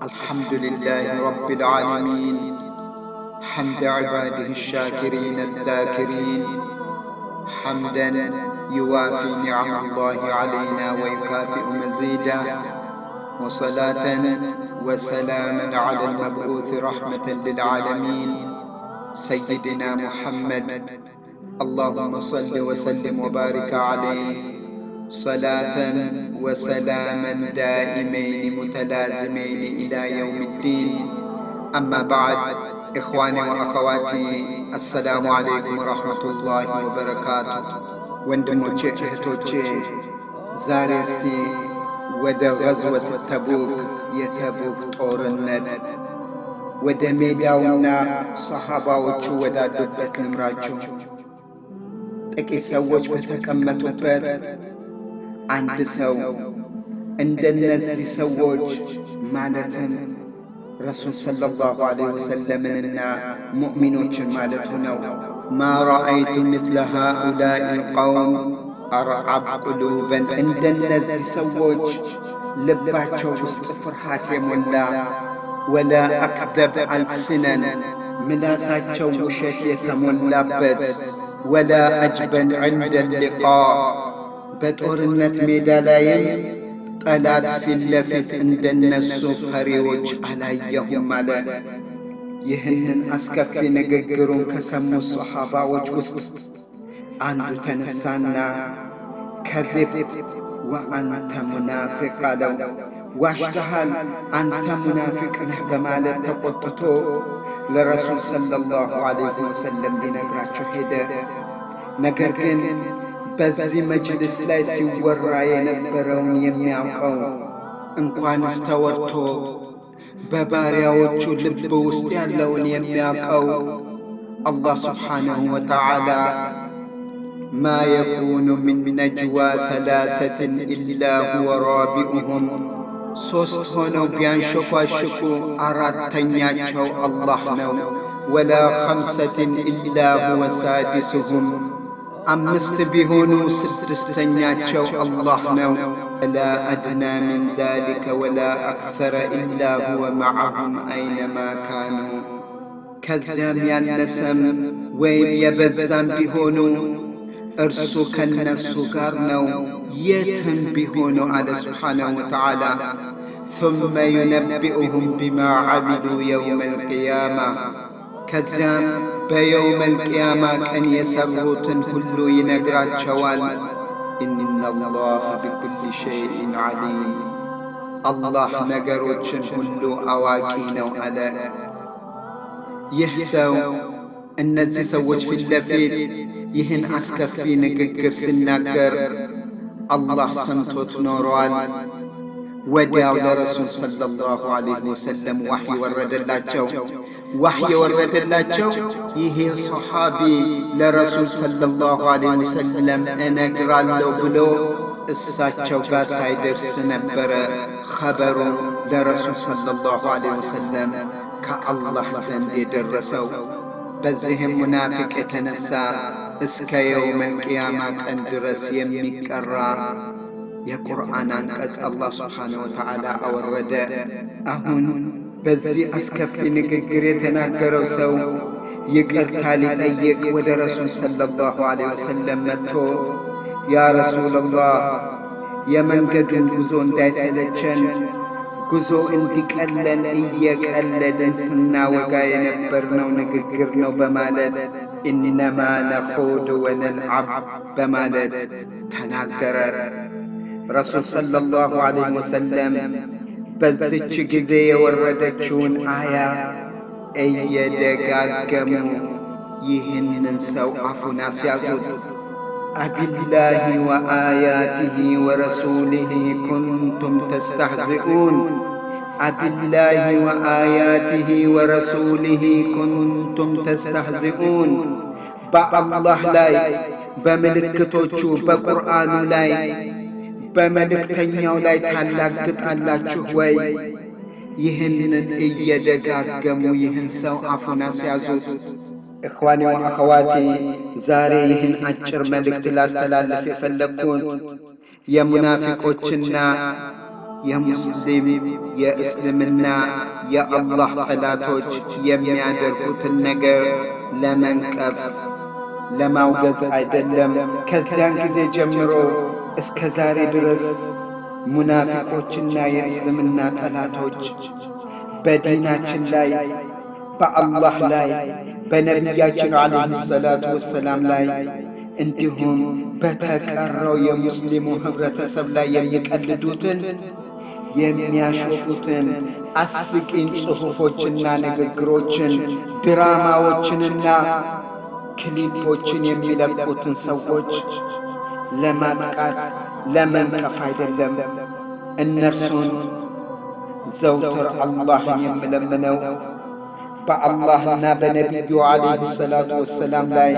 الحمد لله رب العالمين حمد عباده الشاكرين الذاكرين حمدا يوافي نعم الله علينا ويكافئ مزيدا، وصلاة وسلاما على المبعوث رحمة للعالمين سيدنا محمد. اللهم صل وسلم وبارك عليه صلاة وسلاما دائمين متلازمين إلى يوم الدين. أما بعد، إخواني وأخواتي، السلام عليكم ورحمة الله وبركاته. ወንድሞቼ እህቶቼ፣ ዛሬ እስቲ ወደ ገዝወት ተቡክ የተቡክ ጦርነት ወደ ሜዳውና ሰሃባዎቹ ወዳሉበት ልምራችሁ። ጥቂት ሰዎች በተቀመጡበት አንድ ሰው እንደነዚህ ሰዎች ማለትም ረሱል ሰለላሁ ዐለይሂ ወሰለምንና ሙእሚኖችን ማለቱ ነው። ማ ረአይቱ ምስለ ሃኡላኢ ቀውም አርዐብ ቁሉበን፣ እንደነዚህ ሰዎች ልባቸው ውስጥ ፍርሃት የሞላ ወላ አክዘብ አልስነን፣ ምላሳቸው ውሸት የተሞላበት ወላ አጅበን ዐንደ ሊቃእ፣ በጦርነት ሜዳ ላይም ጠላት ፊት ለፊት እንደነሱ ፈሪዎች አላየሁም አለ። ይህንን አስከፊ ንግግሩን ከሰሙት ሰሓባዎች ውስጥ አንዱ ተነሳና ከዚብት ወአንተ ሙናፊቅ አለው። ዋሽተሃል፣ አንተ ሙናፊቅ ነህ በማለት ተቆጥቶ ለረሱል ሰለላሁ ዐለይሂ ወሰለም ሊነግራቸው ሄደ። ነገር ግን በዚህ መጅልስ ላይ ሲወራ የነበረውን የሚያውቀው እንኳንስ ተወርቶ በባሪያዎቹ ልብ ውስጥ ያለውን የሚያውቀው አላህ ስብሓንሁ ወተዓላ ማ የኩኑ ምን ነጅዋ ሰላሰትን ኢላ ሁወ ራቢኡሁም፣ ሦስት ሆነው ቢያንሸኳሽኩ አራተኛቸው አላህ ነው። ወላ ኸምሰትን ኢላ ሁወ ሳዲሱሁም፣ አምስት ቢሆኑ ስድስተኛቸው አላህ ነው። ወላ አድና ሚን ዛሊከ ወላ አክሰረ ኢላ ሁወ መዐሁም አይነማ ካኑ፣ ከዚያም ያነሰም ወይም የበዛም ቢሆኑ እርሱ ከነርሱ ጋር ነው የትም ቢሆኑ አለ ስብሓነሁ ወተዓላ። ثመ ዩነቢኡሁም ቢማ ዐሚሉ የውመ ልቅያማ፣ ከዚያም በየውመ ልቅያማ ቀን የሠሩትን ሁሉ ይነግራቸዋል። ኢነላህ ቢኩሊ ሸይኢን ዐሊም፣ አላህ ነገሮችን ሁሉ አዋቂ ነው አለ። ይህ ሰው እነዚህ ሰዎች ፊት ለፊት ይህን አስከፊ ንግግር ሲናገር አላህ ሰምቶት ኖሯል። ወዲያው ለረሱል ሰለላሁ ዐለይሂ ወሰለም ዋሕይ ወረደላቸው። ዋሕይ የወረደላቸው ይሄ ሰሓቢ ለረሱል ሰለላሁ ዐለይሂ ወሰለም እነግራለሁ ብሎ እሳቸው ጋር ሳይደርስ ነበረ ኸበሩ ለረሱል ሰለላሁ ዐለይሂ ወሰለም ከአላህ ዘንድ የደረሰው። በዚህም ሙናፊቅ የተነሣ እስከ የውመል ቂያማ ቀን ድረስ የሚቀራ የቁርአን አንቀጽ አላህ ስብሓንሁ ወተዓላ አወረደ። አሁን በዚህ አስከፊ ንግግር የተናገረው ሰው ይቅርታ ሊጠይቅ ወደ ረሱል ሰለላሁ ዐለይሂ ወሰለም መጥቶ ያ ረሱለላህ፣ የመንገዱን ጉዞ እንዳይሰለቸን ጉዞ እንዲቀለን እየቀለድን ስናወጋ የነበርነው ንግግር ነው በማለት ኢነማ ነኹዱ ወነልዐብ በማለት ተናገረ። ረሱል ሰለላሁ ዐለይሂ ወሰለም በዚች ጊዜ የወረደችውን አያ እየደጋገሙ ይህንን ሰው አፉን አስያዙት። አቢላሂ ወአያቲሂ ወረሱሊሂ ኩንቱም ተስተህዚኡን፣ አቢላሂ ወአያቲሂ ወረሱሊሂ ኩንቱም ተስተህዚኡን፣ በአላህ ላይ በምልክቶቹ በቁርአኑ ላይ በመልእክተኛው ላይ ታላግጣላችሁ ወይ? ይህንን እየደጋገሙ ይህን ሰው አፉን አስያዙት። እኽዋኒ ወአኸዋቲ፣ ዛሬ ይህን አጭር መልእክት ላስተላልፍ የፈለግኩት የሙናፊቆችና የሙስሊም የእስልምና የአላህ ጠላቶች የሚያደርጉትን ነገር ለመንቀፍ ለማውገዝ አይደለም። ከዚያን ጊዜ ጀምሮ እስከ ዛሬ ድረስ ሙናፊቆችና የእስልምና ጠላቶች በዲናችን ላይ በአላህ ላይ በነቢያችን ዓለይሂ ሰላቱ ወሰላም ላይ እንዲሁም በተቀረው የሙስሊሙ ኅብረተሰብ ላይ የሚቀልዱትን የሚያሾፉትን አስቂኝ ጽሑፎችና ንግግሮችን ድራማዎችንና ክሊፖችን የሚለቁትን ሰዎች ለማጥቃት ለመንቀፍ አይደለም። እነርሱን ዘውትር አላህን የምለምነው በአላህና በነቢዩ ዓለይሂ ሰላቱ ወሰላም ላይ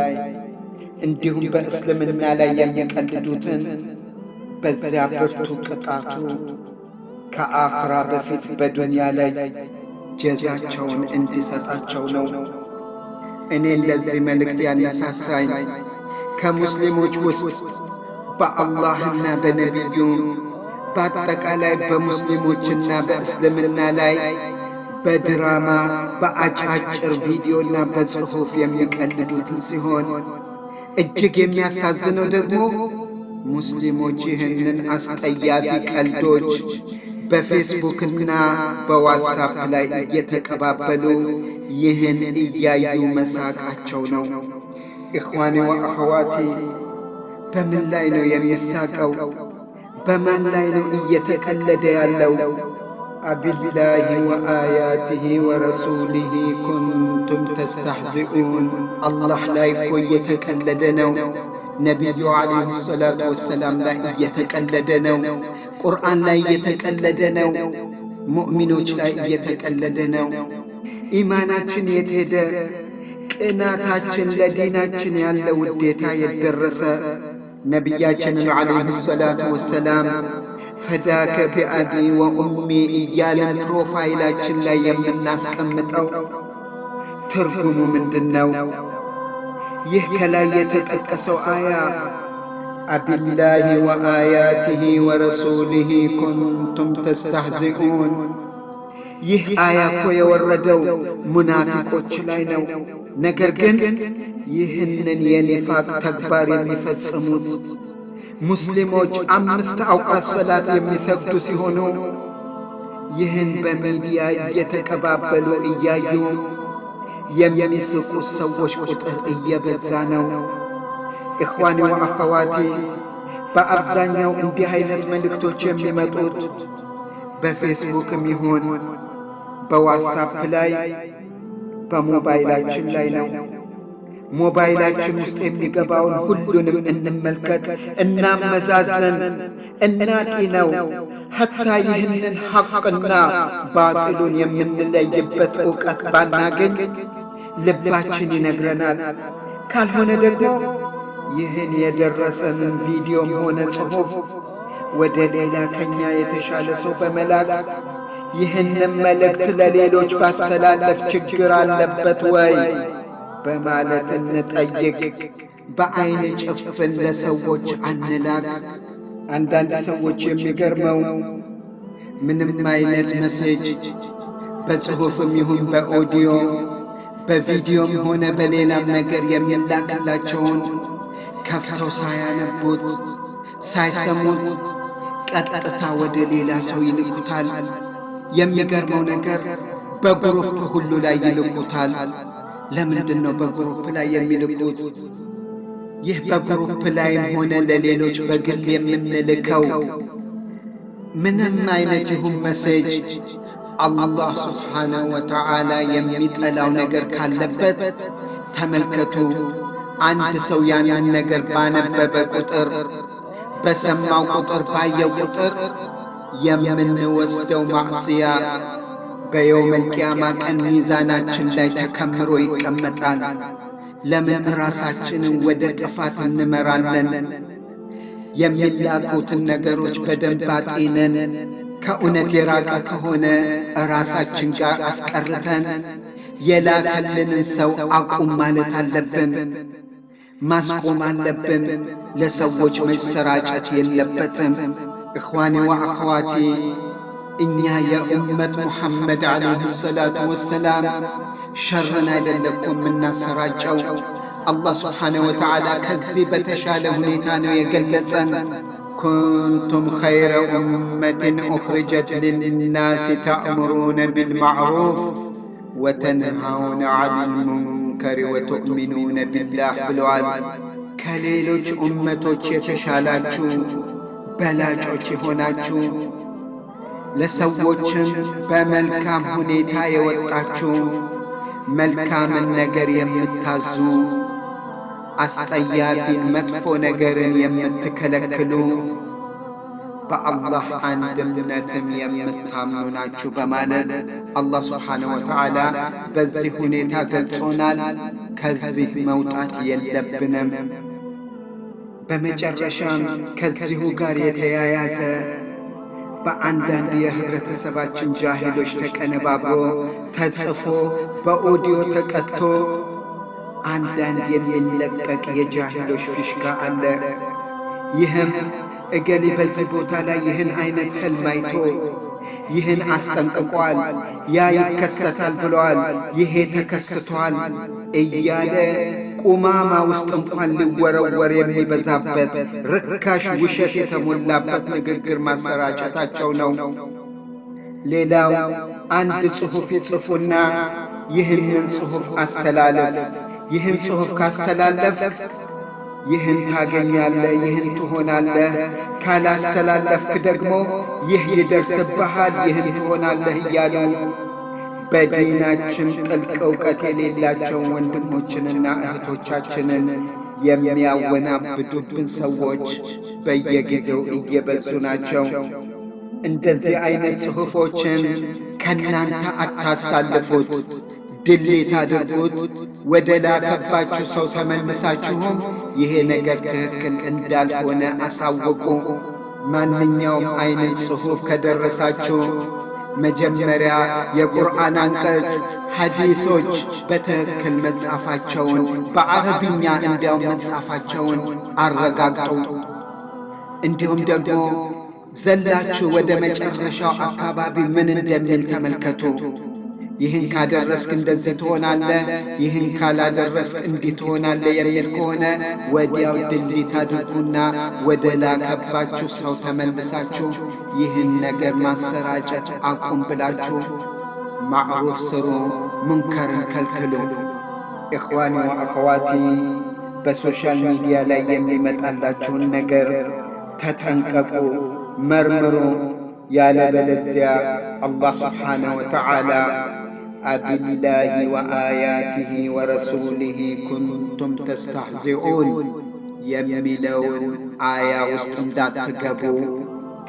እንዲሁም በእስልምና ላይ የሚቀልዱትን በዚያ ብርቱ ቅጣቱ ከአኽራ በፊት በዱንያ ላይ ጀዛቸውን እንዲሰጣቸው ነው። እኔን ለዚህ መልእክት ያነሳሳኝ ከሙስሊሞች ውስጥ በአላህና በነቢዩ በአጠቃላይ በሙስሊሞችና በእስልምና ላይ በድራማ በአጫጭር ቪዲዮና በጽሑፍ የሚቀልዱትን ሲሆን እጅግ የሚያሳዝነው ደግሞ ሙስሊሞች ይህንን አስጠያፊ ቀልዶች በፌስቡክና በዋትስአፕ ላይ እየተቀባበሉ ይህን እያዩ መሳቃቸው ነው። ኢኽዋኒ ወአኸዋቲ፣ በምን ላይ ነው የሚሳቀው? በማን ላይ ነው እየተቀለደ ያለው? አቢላሂ ወአያቲሂ ወረሱሊሂ ኩንቱም ተስተህዚኡን። አላህ ላይ እኮ እየተቀለደ ነው። ነቢዩ ዓለይሂ ሰላቱ ወሰላም ላይ እየተቀለደ ነው። ቁርአን ላይ እየተቀለደ ነው። ሙእሚኖች ላይ እየተቀለደ ነው። ኢማናችን የት ሄደ? ቅናታችን ለዲናችን ያለ ውዴታ የደረሰ ነቢያችንን ዓለይሂ ሰላቱ ወሰላም ፈዳከ ቢአቢ ወኡሚ እያለን ፕሮፋይላችን ላይ የምናስቀምጠው ትርጉሙ ምንድን ነው? ይህ ከላይ የተጠቀሰው አያ አቢላሂ ወአያቲሂ ወረሱሊሂ ኩንቱም ተስተህዚኡን፣ ይህ አያ እኮ የወረደው ሙናፊቆች ላይ ነው። ነገር ግን ይህንን የኒፋቅ ተግባር የሚፈጽሙት ሙስሊሞች 5 አውቃት ሰላት የሚሰግዱ ሲሆኑ ይህን በሚዲያ እየተቀባበሉ እያዩ የሚስቁ ሰዎች ቁጥር እየበዛ ነው። ኢኽዋኒ ወአኸዋቲ፣ በአብዛኛው እንዲህ አይነት መልእክቶች የሚመጡት በፌስቡክም ይሁን በዋትስአፕ ላይ በሞባይላችን ላይ ነው። ሞባይላችን ውስጥ የሚገባውን ሁሉንም እንመልከት፣ እናመዛዘን፣ እናጢነው። ሐታ ይህንን ሐቅና ባጢሉን የምንለይበት ዕውቀት ባናገኝ ልባችን ይነግረናል። ካልሆነ ደግሞ ይህን የደረሰንን ቪዲዮም ሆነ ጽሑፍ ወደ ሌላ ከኛ የተሻለ ሰው በመላክ ይህንን መልእክት ለሌሎች ባስተላለፍ ችግር አለበት ወይ በማለት እንጠይቅ። በዐይን ጭፍን ለሰዎች አንላክ። አንዳንድ ሰዎች የሚገርመው ምንም አይነት መሴጅ በጽሑፍም ይሁን በኦዲዮ በቪዲዮም ሆነ በሌላም ነገር የሚላክላቸውን ከፍተው ሳያነቡት ሳይሰሙት ቀጥታ ወደ ሌላ ሰው ይልኩታል። የሚገርመው ነገር በግሩፕ ሁሉ ላይ ይልኩታል። ለምንድን ነው በግሩፕ ላይ የሚልኩት? ይህ በግሩፕ ላይም ሆነ ለሌሎች በግል የምንልከው ምንም አይነት ይሁን መሴጅ አላህ ስብሓነሁ ወተዓላ የሚጠላው ነገር ካለበት ተመልከቱ። አንድ ሰው ያንን ነገር ባነበበ ቁጥር በሰማው ቁጥር ባየው ቁጥር የምንወስደው ማዕስያ በየውመል ቂያማ ቀን ሚዛናችን ላይ ተከምሮ ይቀመጣል። ለምን ራሳችንን ወደ ጥፋት እንመራለን? የሚላኩትን ነገሮች በደንብ አጢነን ከእውነት የራቀ ከሆነ ራሳችን ጋር አስቀርተን የላከልንን ሰው አቁም ማለት አለብን፣ ማስቆም አለብን። ለሰዎች መሰራጨት የለበትም። ኢኽዋኒ ወአኸዋቲ እኛ የኡመት ሙሐመድ ዓለይሂ ሰላቱ ወሰላም ሸርን አይደለኩም የምናሰራጨው። አላህ ስብሓነሁ ወተዓላ ከዚህ በተሻለ ሁኔታ ነው የገለጸን። ኩንቱም ኸይረ ኡመትን ኡኽሪጀት ሊናሲ ተእምሩነ ቢልማዕሩፍ ወተንሃውነ ዐኒል ሙንከር ወቱእሚኑነ ቢላህ ብለዋል። ከሌሎች ኡመቶች የተሻላችሁ በላጮች የሆናችሁ ለሰዎችም በመልካም ሁኔታ የወጣችሁ መልካምን ነገር የምታዙ አስጠያፊን መጥፎ ነገርን የምትከለክሉ በአላህ አንድነትም የምታምኑ ናችሁ በማለት አላህ ስብሓነሁ ወተዓላ በዚህ ሁኔታ ገልጾናል። ከዚህ መውጣት የለብንም። በመጨረሻም ከዚሁ ጋር የተያያዘ በአንዳንድ የህብረተሰባችን ጃሂሎች ተቀነባብሮ ተጽፎ በኦዲዮ ተቀጥቶ አንዳንድ የሚለቀቅ የጃሂሎች ፊሽካ አለ። ይህም እገሌ በዚህ ቦታ ላይ ይህን አይነት ህልም አይቶ ይህን አስጠንቅቋል፣ ያ ይከሰታል ብለዋል፣ ይሄ ተከስቷል እያለ ቁማማ ውስጥ እንኳን ሊወረወር የሚበዛበት ርካሽ ውሸት የተሞላበት ንግግር ማሰራጨታቸው ነው። ሌላው አንድ ጽሑፍ ይጽፉና ይህንን ጽሑፍ አስተላለፍ፣ ይህን ጽሑፍ ካስተላለፍክ ይህን ታገኛለህ፣ ይህን ትሆናለህ፣ ካላስተላለፍክ ደግሞ ይህ ይደርስብሃል፣ ይህን ትሆናለህ እያሉ በዲናችን ጥልቅ ዕውቀት የሌላቸውን ወንድሞችንና እህቶቻችንን የሚያወናብዱብን ሰዎች በየጊዜው እየበዙ ናቸው። እንደዚህ አይነት ጽሑፎችን ከእናንተ አታሳልፉት፣ ድሌት አድርጉት። ወደ ላከባችሁ ሰው ተመልሳችሁም ይሄ ነገር ትክክል እንዳልሆነ አሳውቁ። ማንኛውም አይነት ጽሑፍ ከደረሳችሁ መጀመሪያ የቁርአን አንቀጽ ሐዲሶች በትክክል መጻፋቸውን በአረብኛ እንዲያው መጻፋቸውን አረጋግጡ። እንዲሁም ደግሞ ዘላችሁ ወደ መጨረሻው አካባቢ ምን እንደሚል ተመልከቱ። ይህን ካደረስክ እንደዚህ ትሆናለህ፣ ይህን ካላደረስክ እንዲህ ትሆናለህ የሚል ከሆነ ወዲያው ድሊት አድርጉና ወደ ላከባችሁ ሰው ተመልሳችሁ ይህን ነገር ማሰራጨት አቁም ብላችሁ ማዕሩፍ ስሩ፣ ሙንከርን ከልክሉ። ኢኽዋኒ ወአኸዋቲ በሶሻል ሚዲያ ላይ የሚመጣላችሁን ነገር ተጠንቀቁ፣ መርምሩ። ያለበለዚያ አላህ ስብሓነሁ ወተዓላ አቢላሂ ወአያቲሂ ወረሱሊሂ ኩንቱም ተስተህዚኡን የሚለውን አያ ውስጥ እንዳትገቡ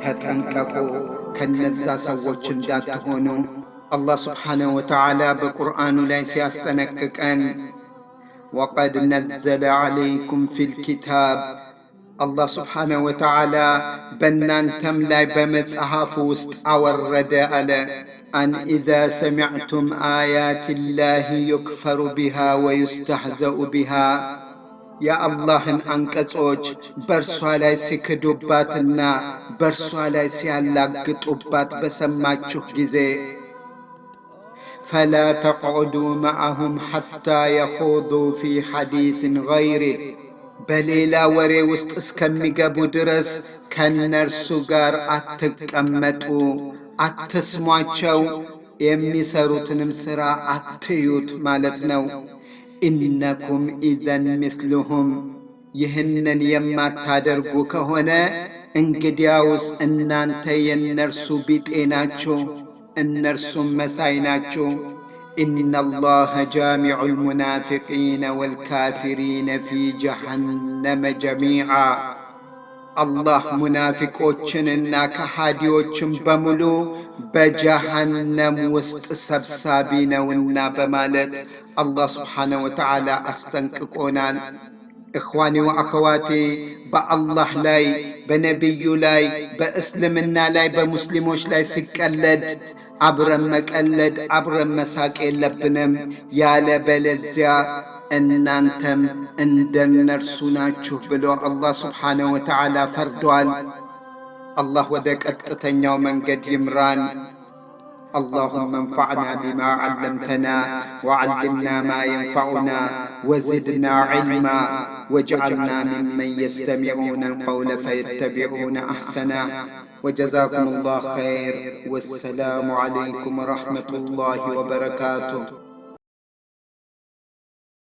ተጠንቀቁ፣ ከነዛ ሰዎች እንዳትሆኑ። አላህ ስብሓነሁ ወተዓላ በቁርአኑ ላይ ሲያስጠነቅቀን ወቀድ ነዘለ ዐለይኩም ፊል ኪታብ አላህ ስብሓነሁ ወተዓላ በእናንተም ላይ በመጽሐፉ ውስጥ አወረደ አለ አን ኢዛ ሰሚዕቱም አያቲላሂ ዩክፈሩ ቢሃ ወዩስተህዘኡ ቢሃ የአላህን አንቀጾች በእርሷ ላይ ሲክዱባትና በእርሷ ላይ ሲያላግጡባት በሰማችሁ ጊዜ ፈላ ተቅዑዱ መዐሁም ሐታ የኹዱ ፊ ሐዲስን ገይሪህ በሌላ ወሬ ውስጥ እስከሚገቡ ድረስ ከነርሱ ጋር አትቀመጡ፣ አትስሟቸው፣ የሚሰሩትንም ሥራ አትዩት ማለት ነው። ኢነኩም ኢዘን ምስሉሁም ይህንን የማታደርጉ ከሆነ እንግዲያውስ እናንተ የእነርሱ ቢጤ ናችሁ፣ እነርሱም መሳይ ናችሁ። ኢነላህ ጃሚዑል ሙናፊቂነ ወልካፊሪነ ፊ ጀሃነመ ጀሚዓ አላህ ሙናፊቆችንና ከሃዲዎችን በሙሉ በጀሃነም ውስጥ ሰብሳቢ ነውና በማለት አላህ ስብሓነሁ ወተዓላ አስጠንቅቆናል። እኽዋኒ ወአኸዋቴ በአላህ ላይ በነቢዩ ላይ በእስልምና ላይ በሙስሊሞች ላይ ሲቀለድ አብረን መቀለድ አብረን መሳቅ የለብንም። ያለበለዚያ እናንተም እንደነርሱ ናችሁ ብሎ አላህ ስብሓነሁ ወተዓላ ፈርዷል። الله ودك أتتنيا من قد يمران. اللهم انفعنا بما علمتنا وعلمنا ما ينفعنا وزدنا علما واجعلنا ممن يستمعون القول فيتبعون أحسنا. وجزاكم الله خير، والسلام عليكم ورحمة الله وبركاته.